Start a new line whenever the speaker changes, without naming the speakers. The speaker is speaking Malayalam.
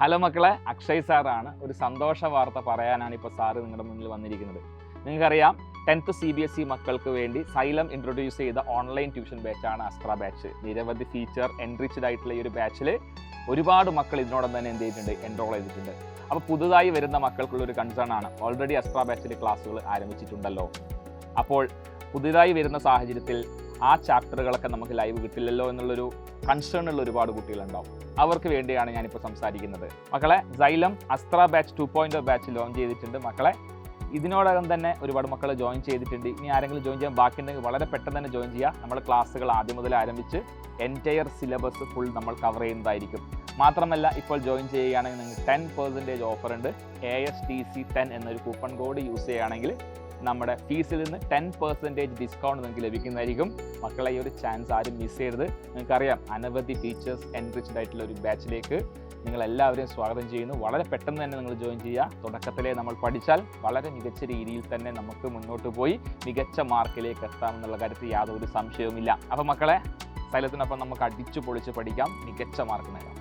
ഹലോ മക്കളെ, അക്ഷയ് സാറാണ്. ഒരു സന്തോഷ വാർത്ത പറയാനാണ് ഇപ്പോൾ സാറ് നിങ്ങളുടെ മുന്നിൽ വന്നിരിക്കുന്നത്. നിങ്ങൾക്കറിയാം, 10th CBSE മക്കൾക്ക് വേണ്ടി സൈലം ഇൻട്രൊഡ്യൂസ് ചെയ്ത ഓൺലൈൻ ട്യൂഷൻ ബാച്ചാണ് അസ്ത്ര ബാച്ച്. നിരവധി ഫീച്ചർ എൻറിച്ച്ഡ് ആയിട്ടുള്ള ഈ ഒരു ബാച്ചിൽ ഒരുപാട് മക്കൾ ഇതിനോടൊപ്പം തന്നെ എന്ത് ചെയ്തിട്ടുണ്ട്, എൻറോൾ ചെയ്തിട്ടുണ്ട്. അപ്പോൾ പുതുതായി വരുന്ന മക്കൾക്കുള്ളൊരു കൺസേൺ ആണ്, ഓൾറെഡി അസ്ത്ര ബാച്ചിൽ ക്ലാസ്സുകൾ ആരംഭിച്ചിട്ടുണ്ടല്ലോ. അപ്പോൾ പുതുതായി വരുന്ന സാഹചര്യത്തിൽ ആ ചാപ്റ്ററുകളൊക്കെ നമുക്ക് ലൈവ് കിട്ടില്ലല്ലോ എന്നുള്ളൊരു കൺസേൺ ഉള്ള ഒരുപാട് കുട്ടികളുണ്ടാവും. അവർക്ക് വേണ്ടിയാണ് ഞാനിപ്പോൾ സംസാരിക്കുന്നത്. മക്കളെ, സൈലം അസ്ത്ര ബാച്ച് 2.0 ബാച്ച് ലോഞ്ച് ചെയ്തിട്ടുണ്ട്. മക്കളെ, ഇതിനോടകം തന്നെ ഒരുപാട് മക്കൾ ജോയിൻ ചെയ്തിട്ടുണ്ട്. ഇനി ആരെങ്കിലും ജോയിൻ ചെയ്യാൻ ബാക്കിയുണ്ടെങ്കിൽ വളരെ പെട്ടെന്ന് തന്നെ ജോയിൻ ചെയ്യുക. നമ്മുടെ ക്ലാസ്സുകൾ ആദ്യം മുതൽ ആരംഭിച്ച് എൻറ്റയർ സിലബസ് ഫുൾ നമ്മൾ കവർ ചെയ്യുന്നതായിരിക്കും. മാത്രമല്ല, ഇപ്പോൾ ജോയിൻ ചെയ്യുകയാണെങ്കിൽ നിങ്ങൾക്ക് 10% ഓഫർ ഉണ്ട്. ASTC 10 എന്നൊരു കൂപ്പൺ കോഡ് യൂസ് ചെയ്യുകയാണെങ്കിൽ നമ്മുടെ ഫീസിൽ നിന്ന് 10% ഡിസ്കൗണ്ട് നിങ്ങൾക്ക് ലഭിക്കുന്നതായിരിക്കും. മക്കളെ, ഈ ഒരു ചാൻസ് ആരും മിസ് ചെയ്യരുത്. നിങ്ങൾക്കറിയാം, അനവധി ഫീച്ചേഴ്സ് എൻറിച്ച്ഡ് ആയിട്ടുള്ള ഒരു ബാച്ചിലേക്ക് നിങ്ങളെല്ലാവരെയും സ്വാഗതം ചെയ്യുന്നു. വളരെ പെട്ടെന്ന് തന്നെ നിങ്ങൾ ജോയിൻ ചെയ്യുക. തുടക്കത്തിലേ നമ്മൾ പഠിച്ചാൽ വളരെ മികച്ച രീതിയിൽ തന്നെ നമുക്ക് മുന്നോട്ട് പോയി മികച്ച മാർക്കിലേക്ക് എത്താമെന്നുള്ള കാര്യത്തിൽ യാതൊരു സംശയവുമില്ല. അപ്പോൾ മക്കളെ, സൈലത്തിനൊപ്പം നമുക്ക് അടിച്ചു പൊളിച്ച് പഠിക്കാം, മികച്ച മാർക്ക് നേടാം.